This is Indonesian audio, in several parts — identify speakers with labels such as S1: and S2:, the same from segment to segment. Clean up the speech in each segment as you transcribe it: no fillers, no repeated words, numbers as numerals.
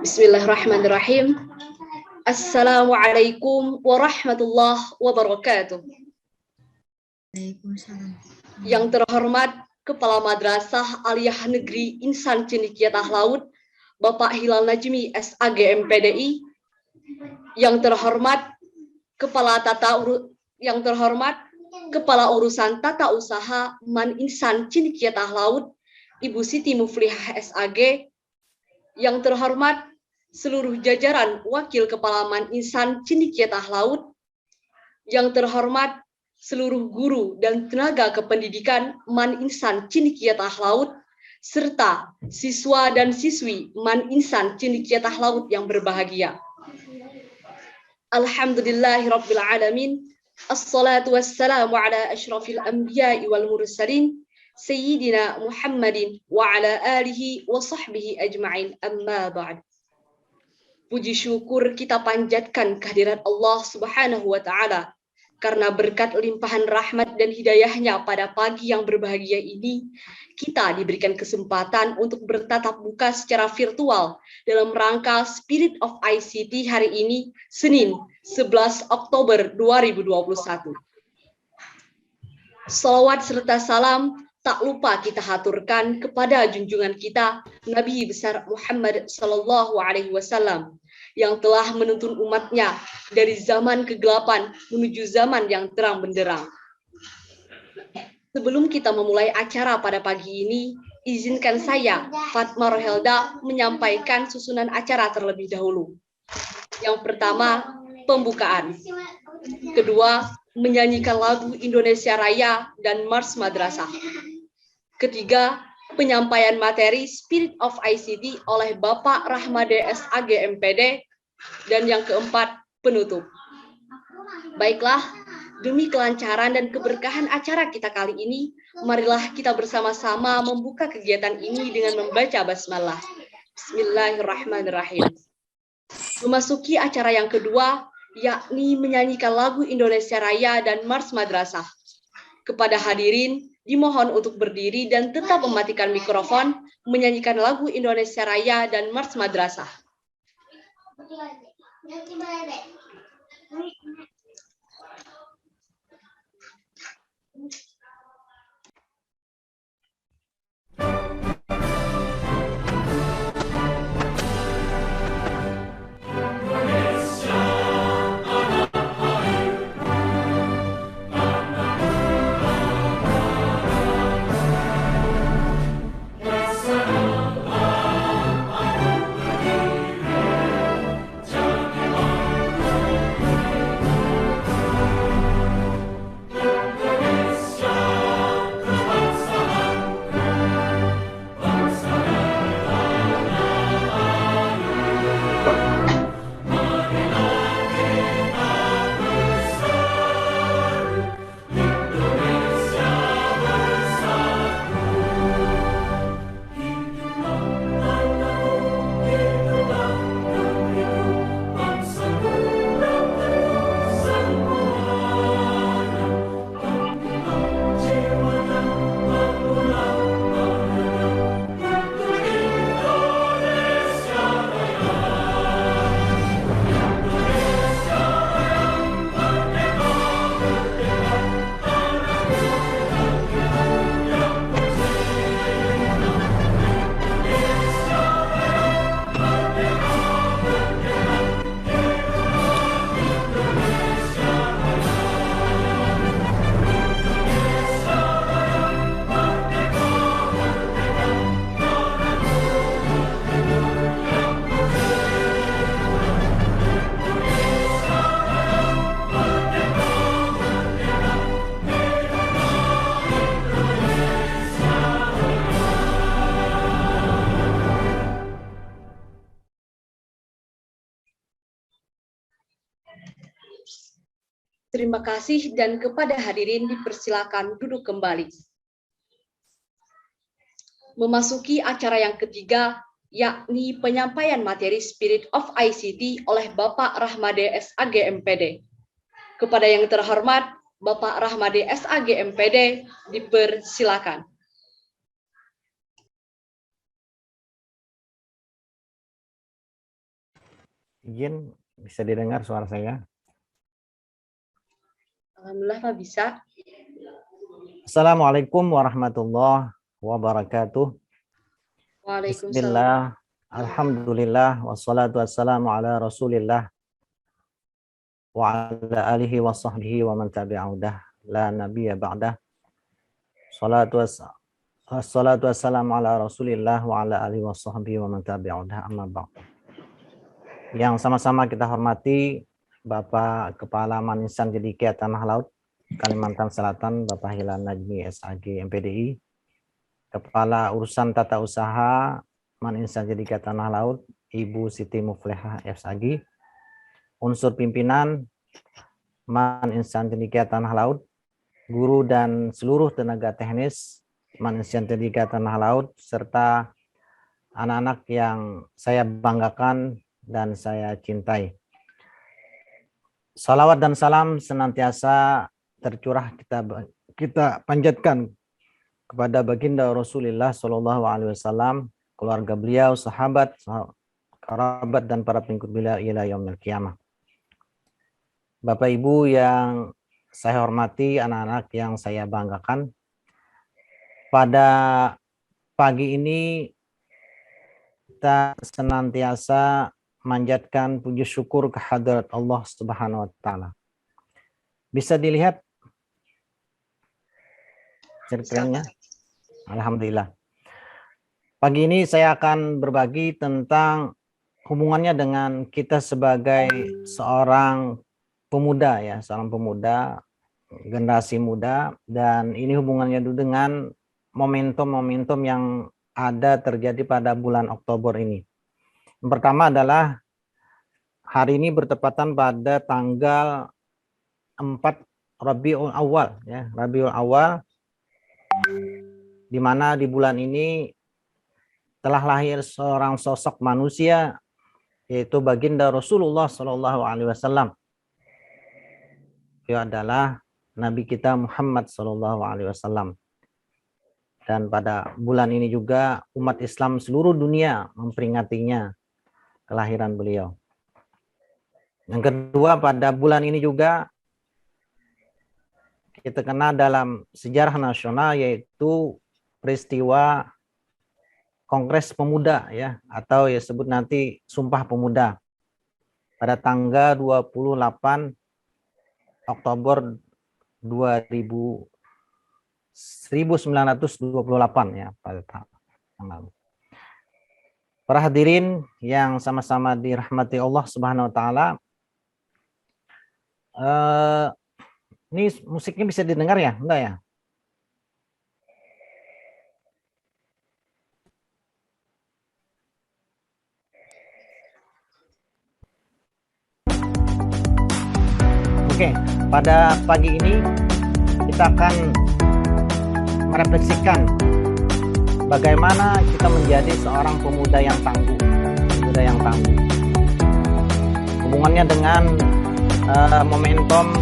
S1: Bismillahirrahmanirrahim. Assalamualaikum warahmatullahi wabarakatuh.
S2: Waalaikumsalam.
S1: Yang terhormat Kepala Madrasah Aliyah Negeri Insan Cendekialah Laut, Bapak Hilal Najmi SAG MPDI. Yang terhormat Kepala Urusan Tata Usaha Man Insan Cendekialah Laut, Ibu Siti Muflihah SAG. Yang terhormat seluruh jajaran Wakil Kepala Man Insan Cendekialah Laut. Yang terhormat seluruh guru dan tenaga kependidikan Man Insan Cendekialah Laut, serta siswa dan siswi Man Insan Cendekialah Laut yang berbahagia. Alhamdulillahirabbil alamin. Assalatu wassalamu ala asyrafil anbiya'i wal mursalin Sayyidina Muhammadin wa ala alihi wa sahbihi ajma'in, amma ba'd. Puji syukur kita panjatkan kehadirat Allah Subhanahu wa Ta'ala, karena berkat limpahan rahmat dan hidayahnya pada pagi yang berbahagia ini, kita diberikan kesempatan untuk bertatap muka secara virtual dalam rangka Spirit of ICT hari ini, Senin 11 Oktober 2021. Salawat serta salam tak lupa kita haturkan kepada junjungan kita Nabi besar Muhammad Sallallahu Alaihi Wasallam yang telah menuntun umatnya dari zaman kegelapan menuju zaman yang terang benderang. Sebelum kita memulai acara pada pagi ini, izinkan saya, Fatma Rohelda, menyampaikan susunan acara terlebih dahulu. Yang pertama, pembukaan. Kedua, menyanyikan lagu Indonesia Raya dan Mars Madrasah. Ketiga, penyampaian materi Spirit of ICT oleh Bapak Rahmade SAG MPD. Dan yang keempat, penutup. Baiklah, demi kelancaran dan keberkahan acara kita kali ini, marilah kita bersama-sama membuka kegiatan ini dengan membaca basmalah. Bismillahirrahmanirrahim. Memasuki acara yang kedua, yakni menyanyikan lagu Indonesia Raya dan Mars Madrasah. Kepada hadirin, dimohon untuk berdiri dan tetap mematikan mikrofon, menyanyikan lagu Indonesia Raya dan Mars Madrasah. Terima kasih, dan kepada hadirin dipersilakan duduk kembali. Memasuki acara yang ketiga, yakni penyampaian materi Spirit of ICT oleh Bapak Rahmade SAG MPD. Kepada yang terhormat, Bapak Rahmade SAG MPD, dipersilakan.
S2: Izin, bisa didengar suara saya?
S1: Alhamdulillah Pak bisa.
S2: Assalamualaikum warahmatullahi wabarakatuh.
S1: Waalaikumsalam.
S2: Bismillah, alhamdulillah, wassalatu wassalamu ala rasulillah, wa ala alihi wa sahbihi wa man tabi'udah, la nabiyya ba'dah. Wassalatu wassalamu ala rasulillah, wa ala alihi wa sahbihi wa man tabi'udah, amma ba'd. Yang sama-sama kita hormati Bapak Kepala Maninsan Cendekia Tanah Laut Kalimantan Selatan, Bapak Hilal Najmi SAG MPDI, Kepala Urusan Tata Usaha Maninsan Cendekia Tanah Laut Ibu Siti Muflihah SAG, unsur pimpinan Maninsan Cendekia Tanah Laut, guru dan seluruh tenaga teknis Maninsan Cendekia Tanah Laut, serta anak-anak yang saya banggakan dan saya cintai. Salawat dan salam senantiasa tercurah kita panjatkan kepada baginda Rasulullah Shallallahu Alaihi Wasallam, keluarga beliau, sahabat, kerabat dan para pengikut beliau ila yaumil qiyamah. Bapak Ibu yang saya hormati, anak-anak yang saya banggakan, pada pagi ini kita senantiasa manjatkan puji syukur kehadirat Allah Subhanahu wa taala. Bisa dilihat ceritanya? Alhamdulillah. Pagi ini saya akan berbagi tentang hubungannya dengan kita sebagai seorang pemuda ya, seorang pemuda, generasi muda, dan ini hubungannya dengan momentum-momentum yang ada terjadi pada bulan Oktober ini. Yang pertama adalah hari ini bertepatan pada tanggal 4 Rabiul Awal ya, Rabiul Awal, di mana di bulan ini telah lahir seorang sosok manusia, yaitu baginda Rasulullah Shallallahu Alaihi Wasallam. Dia adalah Nabi kita Muhammad Shallallahu Alaihi Wasallam. Dan pada bulan ini juga umat Islam seluruh dunia memperingatinya, kelahiran beliau. Yang kedua, pada bulan ini juga kita kenal dalam sejarah nasional, yaitu peristiwa Kongres Pemuda ya, atau ya sebut nanti Sumpah Pemuda pada tanggal 28 Oktober 1928 ya, pada tanggal. Para hadirin yang sama-sama dirahmati Allah Subhanahu wa taala, ini musiknya bisa didengar ya? Enggak ya? Oke, pada pagi ini kita akan merefleksikan bagaimana kita menjadi seorang pemuda yang tangguh, hubungannya dengan momentum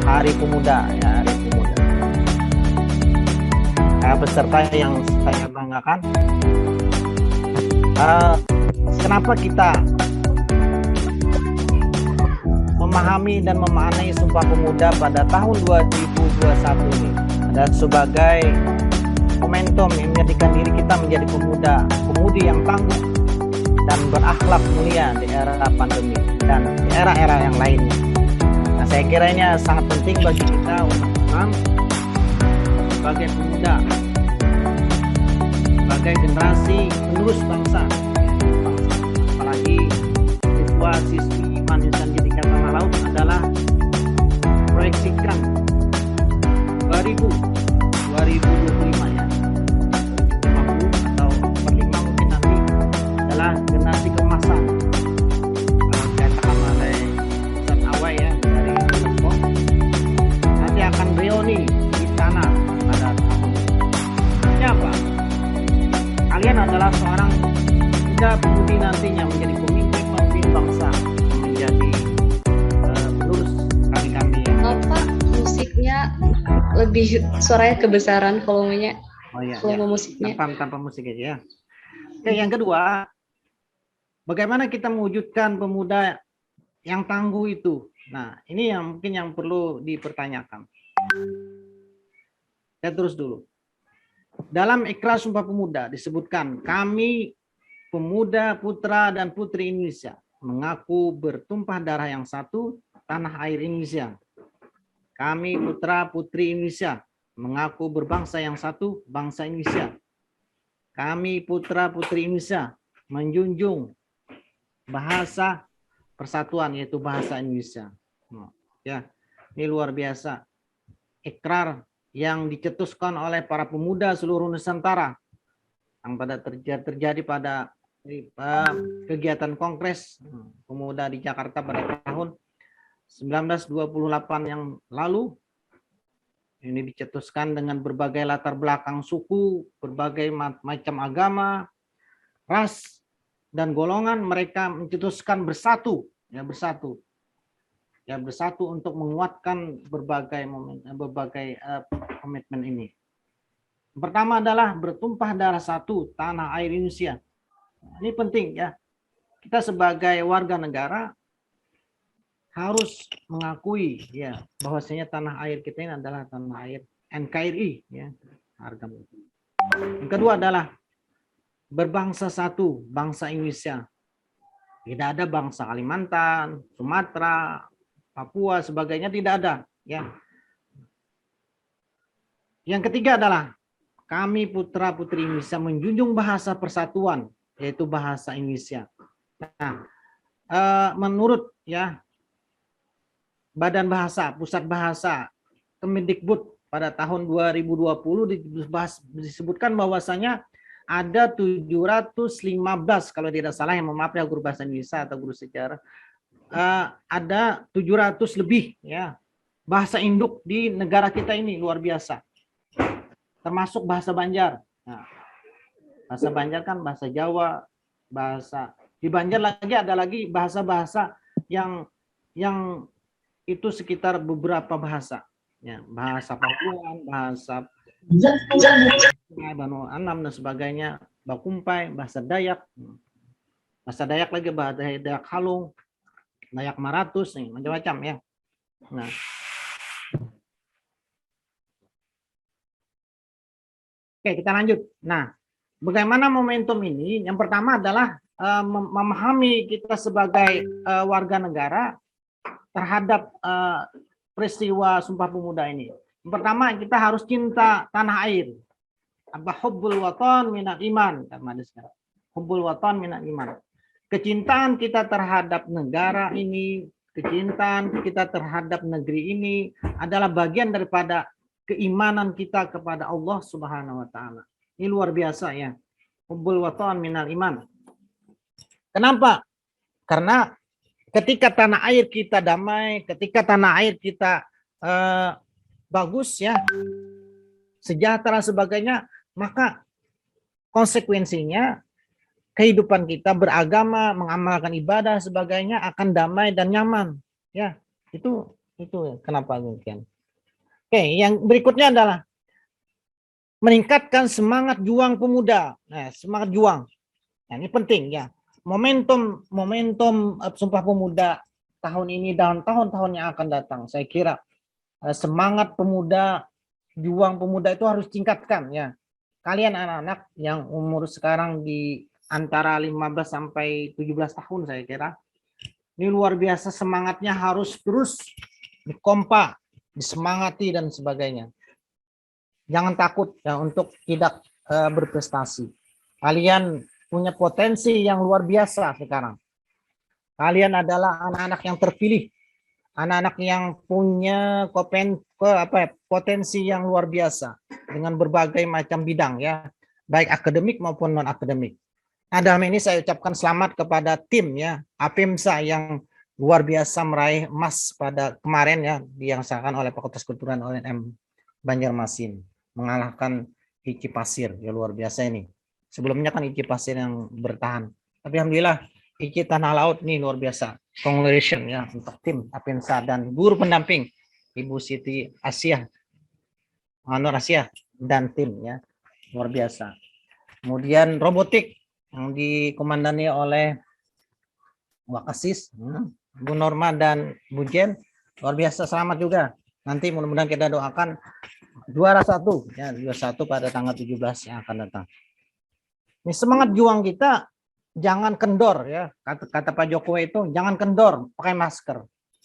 S2: Hari Pemuda ya, Hari Pemuda. Peserta yang saya banggakan, kenapa kita memahami dan memaknai Sumpah Pemuda pada tahun 2021 ini adalah sebagai momentum yang menjadikan diri kita menjadi pemudi yang tangguh dan berakhlak mulia di era pandemi dan di era-era yang lainnya. Nah, saya kira ini sangat penting bagi kita untuk sebagai pemuda, sebagai generasi penerus bangsa, apalagi siswa-siswi Maninsan Cendekia Tanah Laut adalah proyeksikan 2025 ya, 50 atau per 5 mungkin nanti adalah generasi keemasan. Kalau dikatakan oleh Ustaz Awai ya dari Telkom, nanti akan reuni di tanah pada tahun ini. Ini apa? Kalian adalah seorang muda pemudi nantinya menjadi pemimpin bangsa, menjadi penerus kami-kami ya.
S1: Pak, musiknya lebih suaranya kebesaran volumenya.
S2: Oh iya,
S1: volume musiknya.
S2: Tanpa musik aja ya. Oke, yang kedua, bagaimana kita mewujudkan pemuda yang tangguh itu. Nah, ini yang mungkin yang perlu dipertanyakan. Saya terus dulu. Dalam Ikrar Sumpah Pemuda disebutkan, kami pemuda, putra, dan putri Indonesia mengaku bertumpah darah yang satu, tanah air Indonesia. Kami putra, putri Indonesia mengaku berbangsa yang satu, bangsa Indonesia. Kami putra, putri Indonesia menjunjung bahasa persatuan, yaitu bahasa Indonesia. Ya, ini luar biasa. Ikrar yang dicetuskan oleh para pemuda seluruh Nusantara yang pada terjadi pada kegiatan Kongres Pemuda di Jakarta pada tahun 1928 yang lalu. Ini dicetuskan dengan berbagai latar belakang suku, berbagai macam agama, ras, dan golongan. Mereka mencetuskan bersatu, bersatu untuk menguatkan berbagai komitmen ini. Pertama adalah bertumpah darah satu, tanah air Indonesia. Ini penting ya. Kita sebagai warga negara harus mengakui ya bahwasanya tanah air kita ini adalah tanah air NKRI ya. Harga. Yang kedua adalah berbangsa satu, bangsa Indonesia. Tidak ada bangsa Kalimantan, Sumatera, Papua, sebagainya, tidak ada. Ya. Yang ketiga adalah kami putra putri Indonesia menjunjung bahasa persatuan, yaitu bahasa Indonesia. Nah, menurut ya Badan Bahasa, Pusat Bahasa, Kemendikbud pada tahun 2020 disebutkan bahwasanya ada 715, kalau tidak salah, yang maaf ya guru bahasa Indonesia atau guru sejarah, ada 700 lebih ya bahasa induk di negara kita ini, luar biasa. Termasuk bahasa Banjar. Nah, bahasa Banjar kan bahasa Jawa, bahasa di Banjar lagi ada lagi bahasa-bahasa yang itu sekitar beberapa bahasa, ya, bahasa Papuan, bahasa Banu Anam dan sebagainya, Bakumpai, bahasa Dayak lagi, bahasa Dayak Halung, Dayak Maratus, nih macam-macam ya. Nah, oke, kita lanjut. Nah, bagaimana momentum ini? Yang pertama adalah memahami kita sebagai warga negara terhadap peristiwa Sumpah Pemuda ini. Yang pertama, kita harus cinta tanah air. Hubbul watan minal iman. Hubbul watan minal iman. Kecintaan kita terhadap negara ini, kecintaan kita terhadap negeri ini adalah bagian daripada keimanan kita kepada Allah Subhanahu wa taala. Ini luar biasa ya. Hubbul watan minal iman. Kenapa? Karena ketika tanah air kita damai, ketika tanah air kita bagus ya, sejahtera sebagainya, maka konsekuensinya kehidupan kita beragama, mengamalkan ibadah sebagainya akan damai dan nyaman. Ya, itu kenapa demikian. Oke, yang berikutnya adalah meningkatkan semangat juang pemuda. Nah, semangat juang. Nah, ini penting ya. Momentum Sumpah Pemuda tahun ini dan tahun-tahun yang akan datang, saya kira semangat pemuda, juang pemuda itu harus tingkatkan ya. Kalian anak-anak yang umur sekarang di antara 15 sampai 17 tahun, saya kira ini luar biasa, semangatnya harus terus dikompa, disemangati dan sebagainya. Jangan takut ya untuk tidak berprestasi. Kalian punya potensi yang luar biasa sekarang. Kalian adalah anak-anak yang terpilih, anak-anak yang punya potensi yang luar biasa dengan berbagai macam bidang ya, baik akademik maupun non akademik. Nah, dalam ini saya ucapkan selamat kepada tim ya APIMSA yang luar biasa meraih emas pada kemarin ya, dilaksanakan oleh Fakultas Kedokteran UNM Banjarmasin, mengalahkan IKI Pasir ya, luar biasa ini. Sebelumnya kan IKI Pasir yang bertahan. Tapi alhamdulillah IKI Tanah Laut ini luar biasa. Congratulations ya untuk tim APIMSA dan guru pendamping Ibu Siti Asia, Nur Asia dan tim ya, luar biasa. Kemudian robotik yang dikomandani oleh Wakasis, Bu Norma dan Bu Jen, luar biasa, selamat juga. Nanti mudah-mudahan kita doakan juara 1 ya, juara 1 pada tanggal 17 yang akan datang. Ini semangat juang kita jangan kendor ya. Kata Pak Jokowi itu jangan kendor, pakai masker.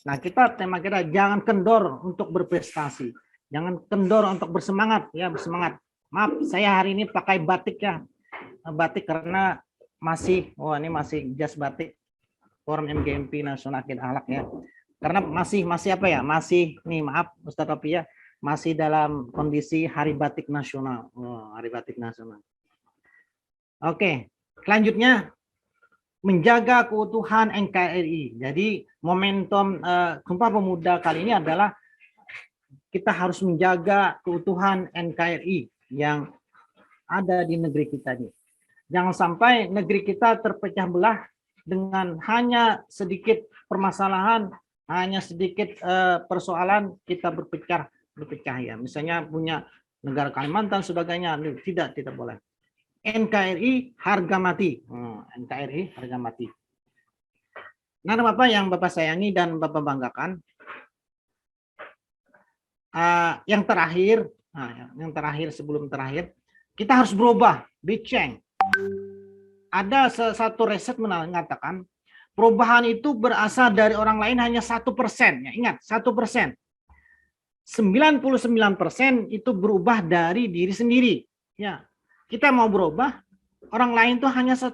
S2: Nah, tema kita jangan kendor untuk berprestasi. Jangan kendor untuk bersemangat ya, bersemangat. Maaf, saya hari ini pakai batik ya. Batik karena masih ini masih jas batik Forum MGMP Nasional Akidah Akhlak ya. Karena masih apa ya? Masih nih maaf Ustaz Rafi ya, masih dalam kondisi Hari Batik Nasional. Hari Batik Nasional. Oke, selanjutnya menjaga keutuhan NKRI. Jadi momentum Sumpah Pemuda kali ini adalah kita harus menjaga keutuhan NKRI yang ada di negeri kita ini. Jangan sampai negeri kita terpecah belah dengan hanya sedikit permasalahan, hanya sedikit persoalan kita berpecah ya. Misalnya punya negara Kalimantan sebagainya, tidak boleh. NKRI harga mati. NKRI harga mati. Nah, Bapak yang Bapak sayangi dan Bapak banggakan, yang terakhir sebelum terakhir, kita harus berubah, be change. Ada satu riset mengatakan perubahan itu berasal dari orang lain hanya 1%. Ya, ingat, 1%. 99% itu berubah dari diri sendiri. Ya, kita mau berubah, orang lain tuh hanya 1%,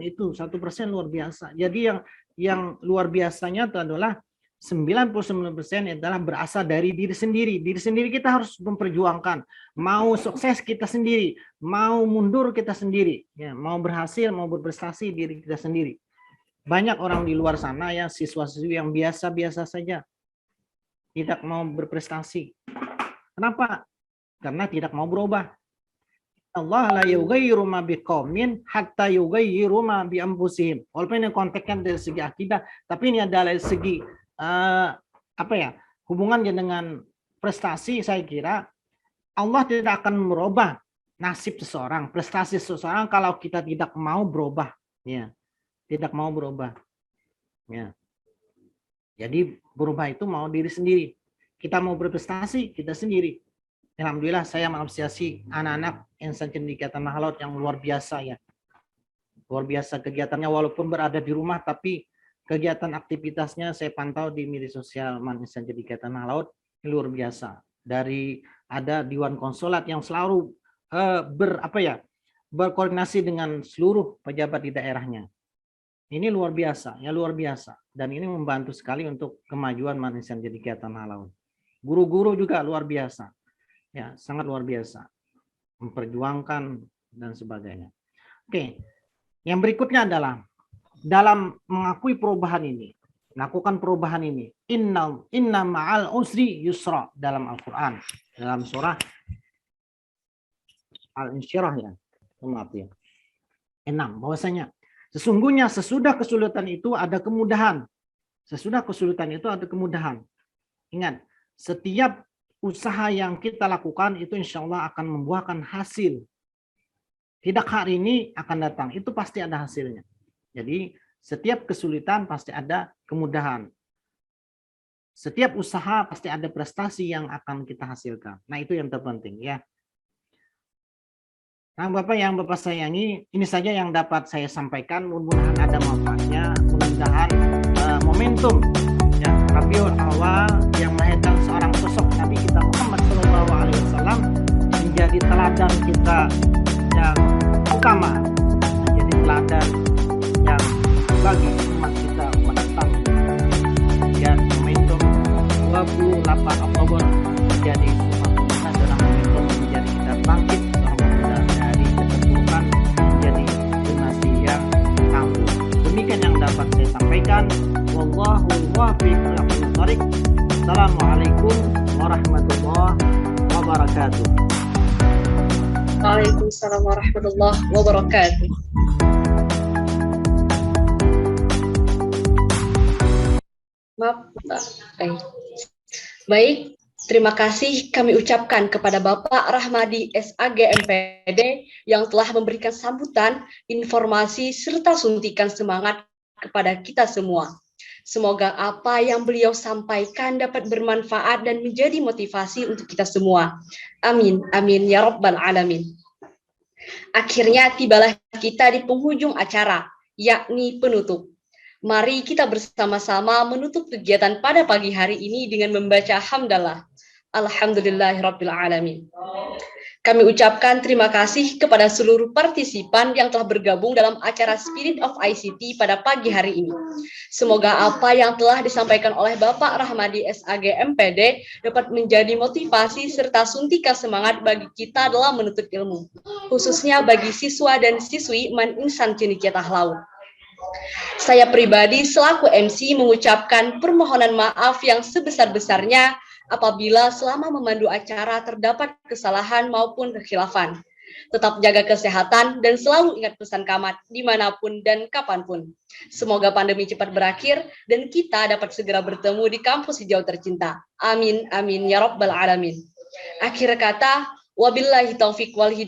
S2: itu 1% luar biasa. Jadi yang luar biasanya itu adalah 99% adalah berasal dari diri sendiri. Diri sendiri kita harus memperjuangkan. Mau sukses kita sendiri, mau mundur kita sendiri, ya, mau berhasil, mau berprestasi diri kita sendiri. Banyak orang di luar sana ya, siswa-siswi yang biasa-biasa saja, tidak mau berprestasi. Kenapa? Karena tidak mau berubah. Allah la yughayyiru ma biqaumin hatta yughayyiru ma bi anfusihim. Walaupun ini konteksnya dari segi akidah, tapi ini adalah dari segi hubungannya dengan prestasi. Saya kira Allah tidak akan merubah nasib seseorang, prestasi seseorang kalau kita tidak mau berubah, ya. Tidak mau berubah. Ya. Jadi berubah itu mau diri sendiri. Kita mau berprestasi kita sendiri. Alhamdulillah saya mengapresiasi anak-anak insan cendekia tanah laut yang luar biasa ya. Luar biasa kegiatannya walaupun berada di rumah, tapi kegiatan aktivitasnya saya pantau di media sosial insan cendekia tanah laut luar biasa. Dari ada Dewan Konsulat yang selalu berkoordinasi dengan seluruh pejabat di daerahnya. Ini luar biasa, ya luar biasa. Dan ini membantu sekali untuk kemajuan insan cendekia tanah laut. Guru-guru juga luar biasa. Ya, sangat luar biasa, memperjuangkan dan sebagainya. Oke, yang berikutnya adalah dalam mengakui perubahan ini, melakukan perubahan ini. Inna ma'al usri yusra dalam Al-Quran, dalam surah Al-Insyirah ya, maaf ya. 6, bahwasanya sesungguhnya sesudah kesulitan itu ada kemudahan. Sesudah kesulitan itu ada kemudahan. Ingat, setiap usaha yang kita lakukan itu insya Allah akan membuahkan hasil. Tidak hari ini akan datang, itu pasti ada hasilnya. Jadi setiap kesulitan pasti ada kemudahan. Setiap usaha pasti ada prestasi yang akan kita hasilkan. Nah, itu yang terpenting ya. Nah, Bapak yang Bapak sayangi, ini saja yang dapat saya sampaikan. Mudah-mudahan ada manfaatnya, mudah-mudahan momentum ya, Rabiul Awal yang melahirkan seorang sosok Nabi kita Muhammad SAW menjadi teladan kita yang utama, menjadi teladan yang bagi umat kita, umat Islam. Dan momentum 28 Oktober menjadi sebuah adalah momentum menjadi kita bangkit dari keterpurukan menjadi generasi yang tangguh. Demikian yang dapat saya sampaikan. Wallahu muwaffiq ila aqwamit thoriq. Assalamualaikum warahmatullahi wabarakatuh.
S1: Waalaikumsalam warahmatullahi wabarakatuh. Maaf, baik, terima kasih kami ucapkan kepada Bapak Rahmadi SAG MPD yang telah memberikan sambutan, informasi, serta suntikan semangat kepada kita semua. Semoga apa yang beliau sampaikan dapat bermanfaat dan menjadi motivasi untuk kita semua. Amin, amin ya rabbal alamin. Akhirnya tibalah kita di penghujung acara, yakni penutup. Mari kita bersama-sama menutup kegiatan pada pagi hari ini dengan membaca hamdalah. Alhamdulillahirabbil alamin. Kami ucapkan terima kasih kepada seluruh partisipan yang telah bergabung dalam acara Spirit of ICT pada pagi hari ini. Semoga apa yang telah disampaikan oleh Bapak Rahmadi SAG MPD dapat menjadi motivasi serta suntikan semangat bagi kita dalam menuntut ilmu, khususnya bagi siswa dan siswi Man Insan Cendekialah Laut. Saya pribadi selaku MC mengucapkan permohonan maaf yang sebesar-besarnya apabila selama memandu acara terdapat kesalahan maupun kekhilafan. Tetap jaga kesehatan dan selalu ingat pesan Kamat dimanapun dan kapanpun. Semoga pandemi cepat berakhir dan kita dapat segera bertemu di kampus hijau tercinta. Amin, amin, ya rabbal alamin. Akhir kata, wabillahi taufiq wal hidayah.